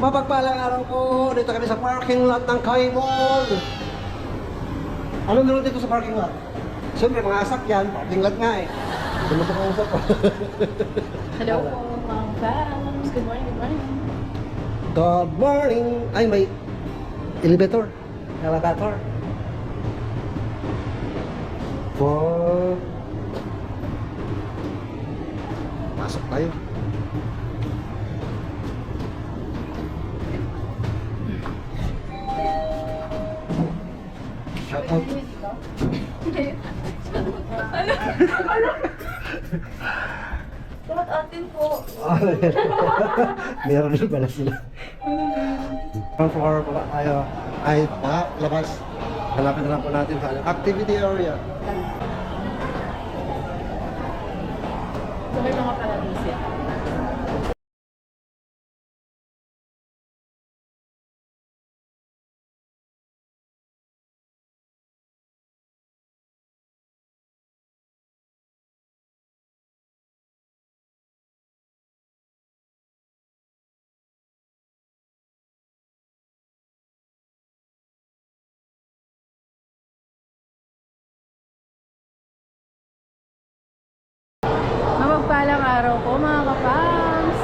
Mapagpalang araw po, dito kami sa parking lot ng Kai Mall. Anong meron dito sa parking lot? Siyempre, mga asakyan, parking lot nga eh. Hindi mo ito kausap po. Hello po, mga fans. Good morning, good morning. Good morning! Ay, may elevator. Elevator. For... Pasok tayo. Shout out. Shout atin po. Meron din pala sila. Ground floor pala tayo. Ay, labas. Hanapin na lang po natin sa activity area. So may mga paradise. Mapagpalang araw po mga kapams.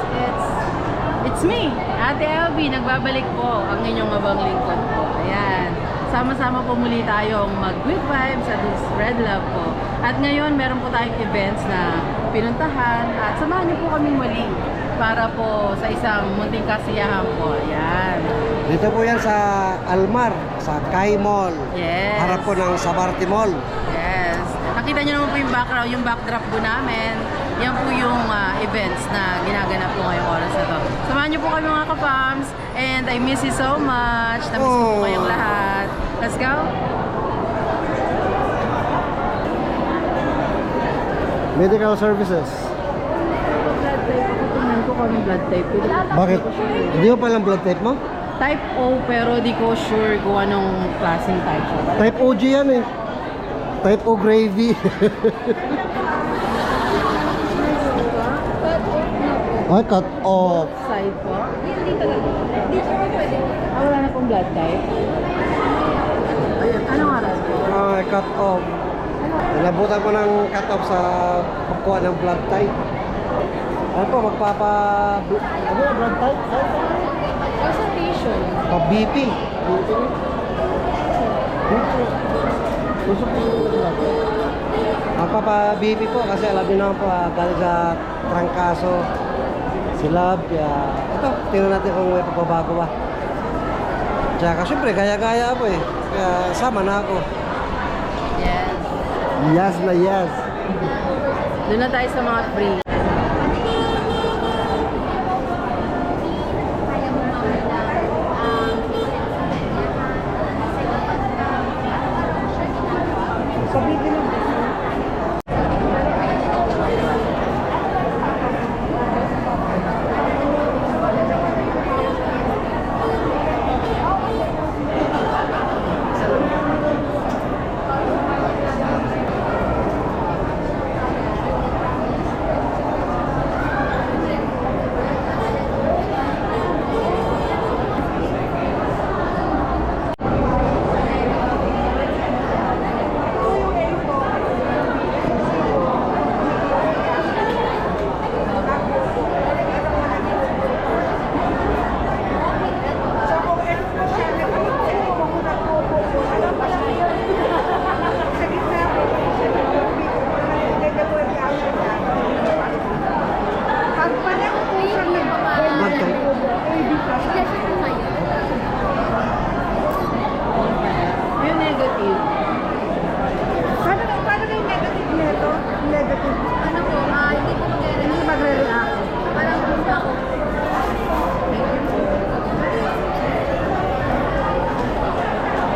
It's me, Ate LB. Nagbabalik po ang inyong abang lingkod po. Ayan. Sama-sama po muli tayong mag-good vibes sa this Red Love po. At ngayon meron po tayong events na pinuntahan. At samahan niyo po kami muli para po sa isang munting kasiyahan po. Ayan. Dito po yan sa Almar, sa Kai Mall. Yes. Harap po ng Sabarte Mall. Yes. Nakita nyo naman po yung background, yung backdrop po namin. Yan po yung events na ginaganap po ngayong oras na to. Samahan nyo po kami mga kapams. And I miss you so much. Na-miss ko po kayong lahat. Let's go. Medical services. Blood type. Tingnan ko kung anong blood type. Bakit? Hindi mo palang blood type mo? Type O pero di ko sure kung anong klaseng type siya. Type OG yan eh. Type O gravy. Ay, cut off. Side po? Hindi talaga. Wala na pong blood type. Anong oras po? Ay, cut off. Nilabutan ko ng cut off sa pagkuha ng blood type. Ano po, magpapa... Ano yung blood type? Consultation. BP. Gusto ko yung blood type. Magpapa-BP po kasi alam niyo naman po, galing sa trangkaso. Si Love, kaya ito, tingnan natin kung may pagbabago ba. Tsaka syempre, gaya-gaya ako eh. Kaya sama na ako. Yes. Yes na yes. Doon na tayo sa mga free.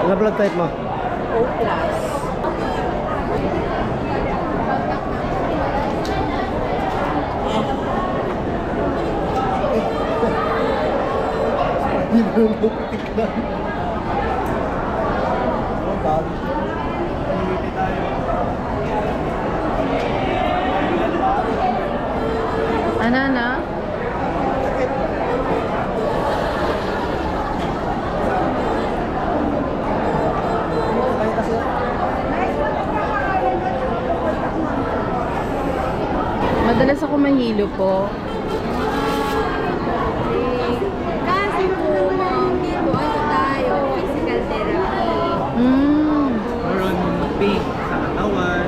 Ano blood type mo? O+. Hindi mo nung pupitiklan. Ang dami. Ano na? hilo po. Kasi po, dito ano tayo, physical therapy. Or on pain sa katawan.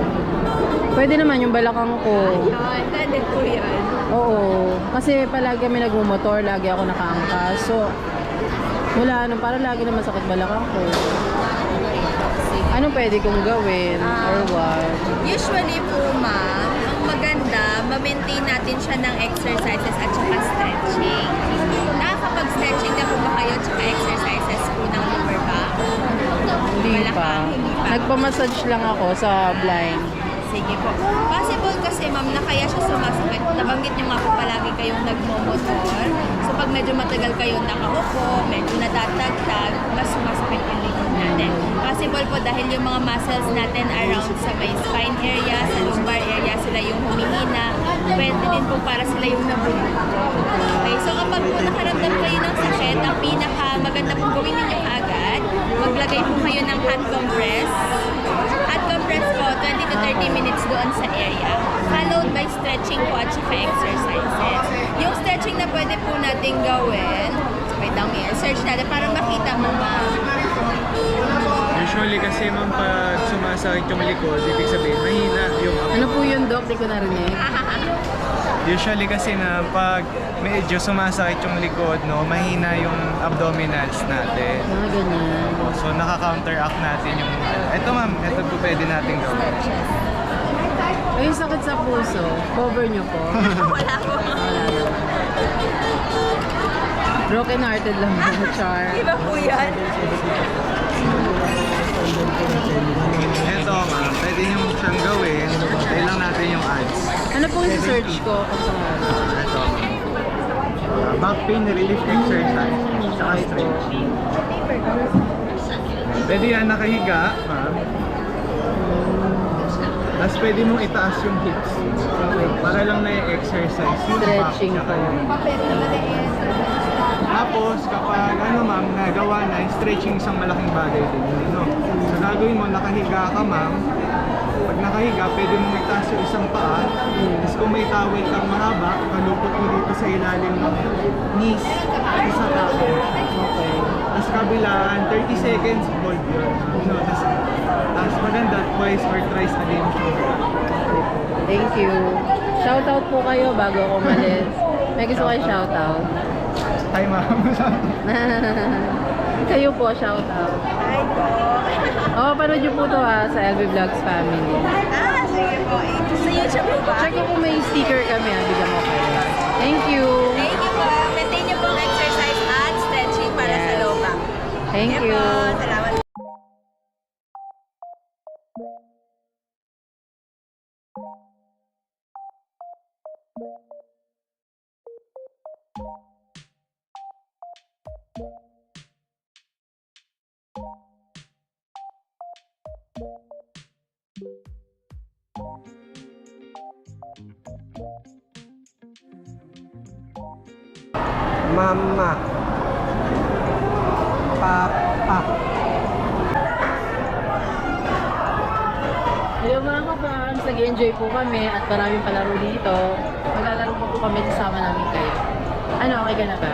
Pwede naman yung balakang ko. Yun, pwede po yun. Oo. Kasi palagi kami nagmumotor, lagi ako nakaangkas. So, wala ano, para lagi naman sakit balakang ko. Anong pwede kong gawin? Or what? Usually po, ma'am, ang maganda, ma-maintain natin siya ng exercises at saka stretching. Nakakapag-stretching na po ba kayo at saka exercises po ng lower back? Hindi Wala pa. pa, hindi pa. Nagpamassage lang ako sa blind. Sige po. Possible kasi ma'am na kaya siya sumasakit. Nabanggit niyo nga po palagi kayong nagmomotor. So pag medyo matagal kayo nakaupo, medyo natatagtag, mas sumasakit yung likod natin. Possible po dahil yung mga muscles natin around sa may spine area, sa lumbar area, sila yung humihina. Pwede din po para sila yung nabulunto. Okay, so kapag po nakaramdam kayo ng sakit, ang pinaka maganda pong gawin ninyo agad, maglagay po kayo ng hot compress. Hot compress po, 20 to 30 minutes doon sa area. Followed by stretching po at saka exercises. Yung stretching na pwede po natin gawin, wait lang, search natin para makita mo ma'am. Usually kasi ma'am pag sumasakit yung likod, ibig sabihin mahina yung Ano po yun, Doc? Di ko narinig. Usually kasi na pag medyo sumasakit yung likod, no, mahina yung abdominals natin. Mga ganyan. So nakaka-counteract natin yung ito ma'am, ito po pwede natin gawin. Ay, sakit sa puso. Cover nyo po. Wala po. Wala naman. Broken hearted lang po, Char. Iba po yan. Ito ma'am, pwede nyo siyang gawin. Tayo lang natin yung ads. Ano po yung search ko? Kung saan? Ito. Back pain relief exercise. Saka stretch. Pwede yan nakahiga, ma'am. Tapos pwede mong itaas yung hips. Para lang na-exercise. Yung back, Stretching tsaka po. yung- Tapos kapag ano ma'am, nagawa na, stretching isang malaking bagay din. No? So gagawin mo, nakahiga ka ma'am. Pag nakahiga, pwede mong itaas yung isang paa. Tapos kung may towel kang mahaba, kalupot mo dito sa ilalim ng knees. Isa tao. Okay. Tapos kabilaan, 30 seconds, hold yun. No, tapos maganda, twice or thrice a day. Thank you. Shoutout po kayo bago ako umalis. May gusto kayo shoutout. Hi ma'am. Kayo po, shoutout. Hi po. Oh, panood nyo po to sa LB Vlogs family. Sige po. Sa YouTube po ba? Check ko kung may sticker kami, bigyan mo kayo. Thank you. Thank you po. Maintain niyo po ang exercise at stretching para sa Yes. low back. Thank Sige you. po. Salamat. Mama. Papa. Hello mga kapams, nag-enjoy po kami at maraming palaro dito. Maglalaro po kami kasama namin kayo. Ano, okay ka na ba?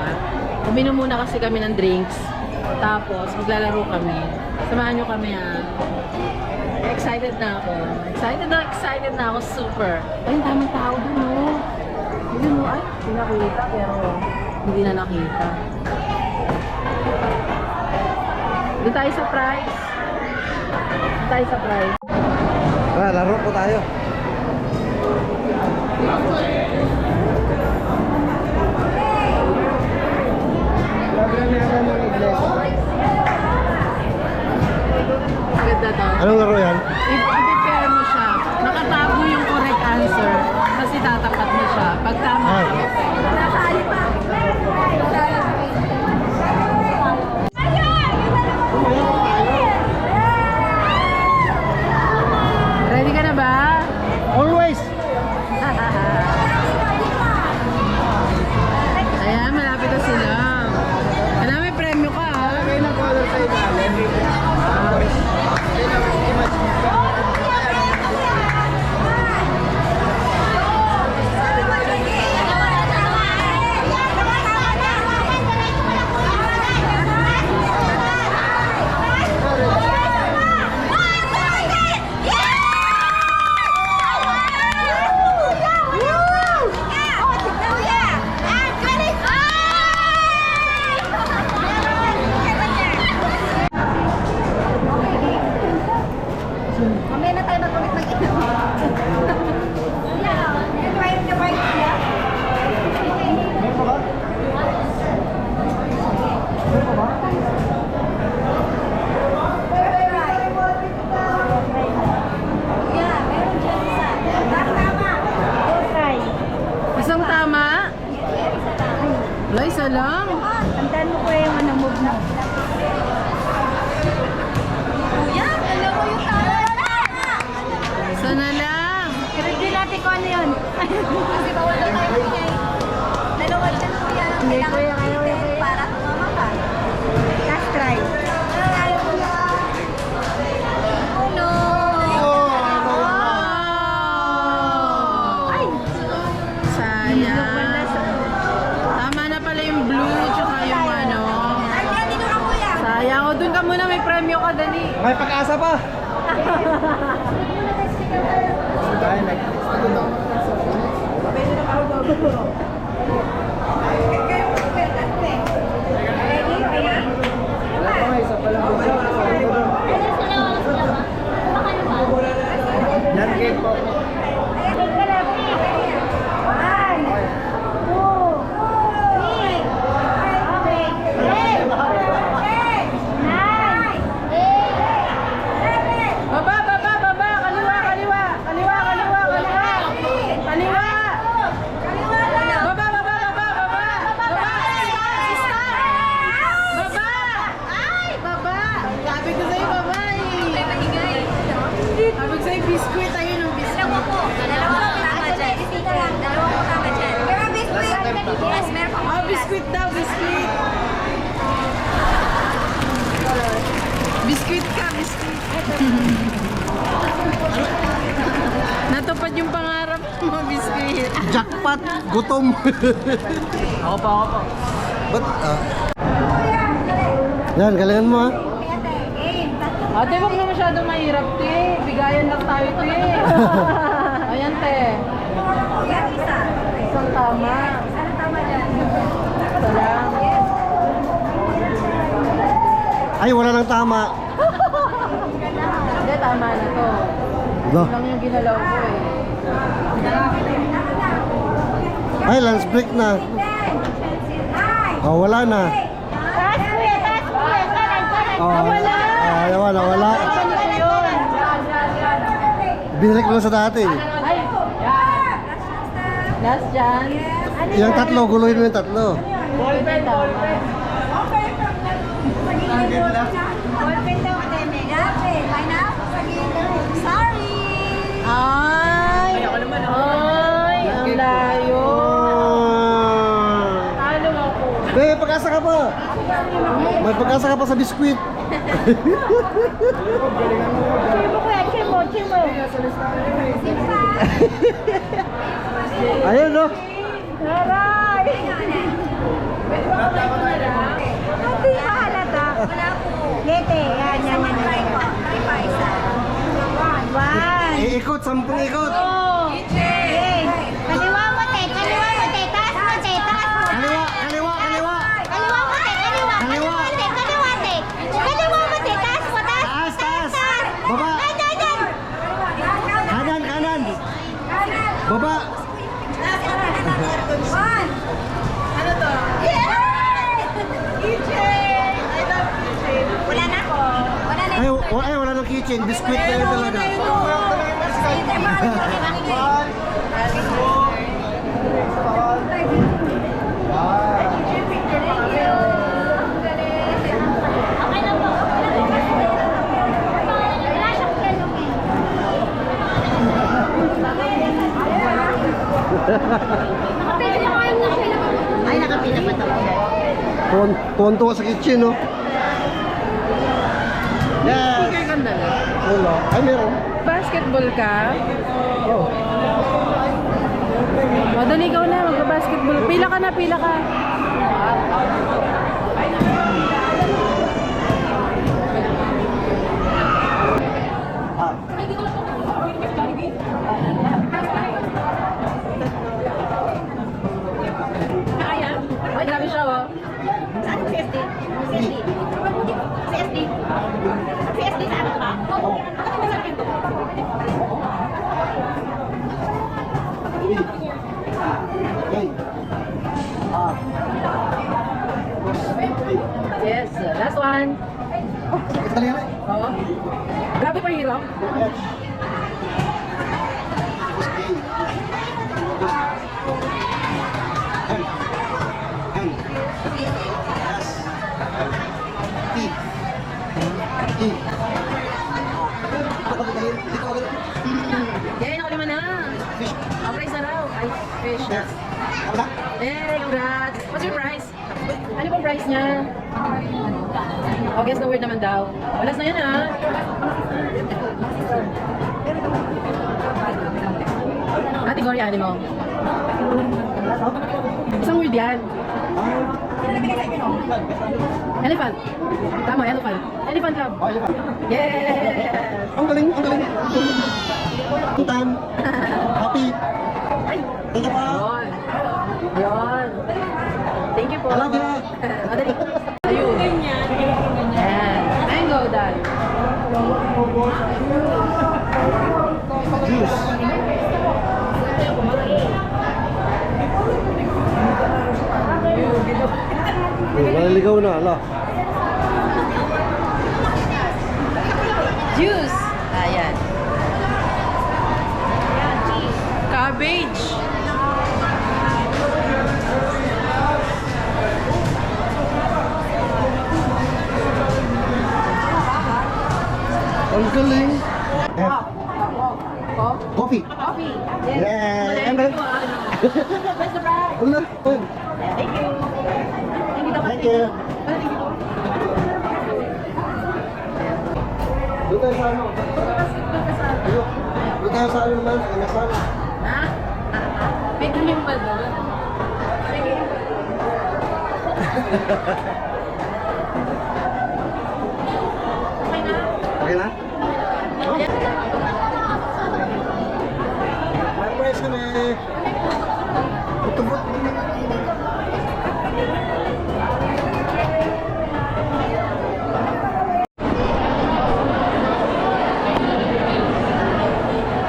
Uminom muna kasi kami ng drinks. Tapos, maglalaro kami. Samahan nyo kami ha. Excited na ako. Excited na ako. Super. Ay, ang daming tao dun oh. Yun oh, ay, hindi nakita pero hindi na nakita. Doon tayo sa prize. Doon tayo sa prize. Laro po tayo. Ganda to. Anong laro yan? I-prepare mo siya. Nakatago yung correct answer. Kasi tatapat mo siya. Pag tama Ay. ka, okay. Ready ka na ba? Always! Tandaan mo kuya yung ano move mo. Kuya, alam mo yung tama. Sana lang. I-review natin kung ano yun. Kasi bawal na tayo kuya. Dalawa dyan kuya. Hindi, kuya, kayo, kuya. Para tumama ka. Last try. Oh no! Ay! Sayang. Tama na pala yung blue, tsaka yung ano. Ay, kuya, dito ka kuya. Sayang. O, dun ka muna, may premyo ka, dali. May pag-asa pa. Baba, baba, baba. Kaliwa, kaliwa. Kaliwa, kaliwa, kaliwa. Kaliwa. Baba, baba, baba, baba. Baba. Stop. Baba. Baba. Sabi ko sa'yo, baba eh. Sabi ko sa'yo, biskuit. Ayun yung biskuit. Dalawa po tama dyan. Dalawa po tama dyan. Pero biskuit. Yes, meron pa po. Oh, biskuit daw, biskuit. Biskuit ka, biskuit. Natupad yung pangarap mo, biskuit. Jackpot, gutom. Ako pa. Ba't, Yan, galingan mo ha. Ate, wag na masyadong mahirap, te. Bigayan lang tayo, te. Ayan, te. Isang tama. Ito lang. Ay, wala nang tama. Hindi, tama na to. No. Ito lang yung ginalaw ko eh. Ay, lunch break na. Oh, wala na. Oh, Wala! Ay, wala. Ano yun? Binalik mo sa dati. Ay! Last chance. Yung tatlo, guluhin mo yung tatlo. Pwede tama. Sorry! Ay! Ay! Ang layo! Talo ako. May pag-asa ka pa. May pag-asa ka pa sa biskwit. Chimo. Ayun, no? Aray! Hindi mahalata. Wala po. Lete, yan. Try pa isa. One. Iikot, 10 ikot. Okay. Kaliwa mo, te. Taas mo, te. Kaliwa. Kaliwa mo, te. Kaliwa mo, te. Kaliwa mo, te. Taas mo, taas. Taas. Baba. Kanan. Baba. One. Ano to? Yay! Keychain! I love keychain. Wala na? Wala na. Ay, wala nang kitchen. Biskwit na yun talaga. Ay, nakapila pa ito. Tuwan-tuwa sa kitchen, no? Yes. Speaker kang dala. Wala. Ay, meron. Basketball ka? Oh. Madali ikaw na, magka-basketball. Pila ka. Ay, grabe siya, oh. Saan CSD? CSD sa ano ba? Yes, last one. Oo. Grabe pa hirap. Congrats! What's your price? Ano bang price niya? Oh, guess the word naman daw. Walas na yan, ha? Category animal. Isang word yan. Elephant. Tama, elephant. Elephant club. Yeah! Ang galing, ang galing. Tuntan. Happy. Thank you po. Yun. Yun. Thank you po. I love you. Madali. Ayun. Ayan. Mango dal. Juice. Naliligaw na, ala. Juice. Ayan. Cabbage. Ang galing. Coffee. Coffee. Coffee. Yeah. Ang galing. Where's the prize? Wala. Thank you. Thank you. Doon tayo sa ano? Ayun. Doon tayo sa ano naman? Inasal. Ha? Piglim ba doon? Okay na? Okay na? May price ka na eh. Ito ba?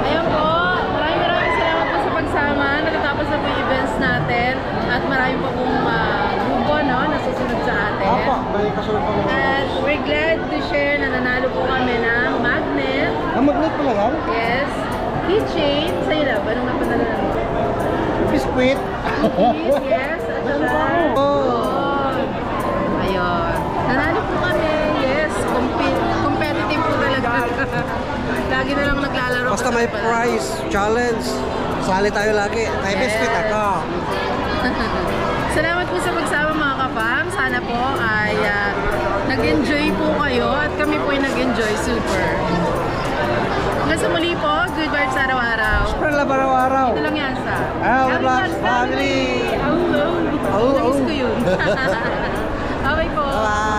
Ayun po, maraming salamat po sa pagsama. Natatapos na po yung events natin at marami po pong grupo no, na susunod sa atin. Apa, may kasunod pa naman. At we're glad to share na nanalo po kami ng magnet. Ang magnet pala yan? Yes. Keychain. Sa'yo na, anong napadala mo? Biskuit. Cookies, yes. At saka, Oh. ayun. Nanalo po kami. Yes. Competitive po talaga. Lagi na lang naglalaro. Basta may prize, challenge. Sali tayo lagi. May biskuit ako. Salamat po sa pagsama mga kapam. Sana po ay nag-enjoy po kayo at kami po ay nag-enjoy super. Hanggang sa muli po, good vibes araw-araw. Para lang araw-araw. Ito lang yan sa Vlogs Family. Oh, oh. Oh, Nais oh. ko yun. Okay po. Bye.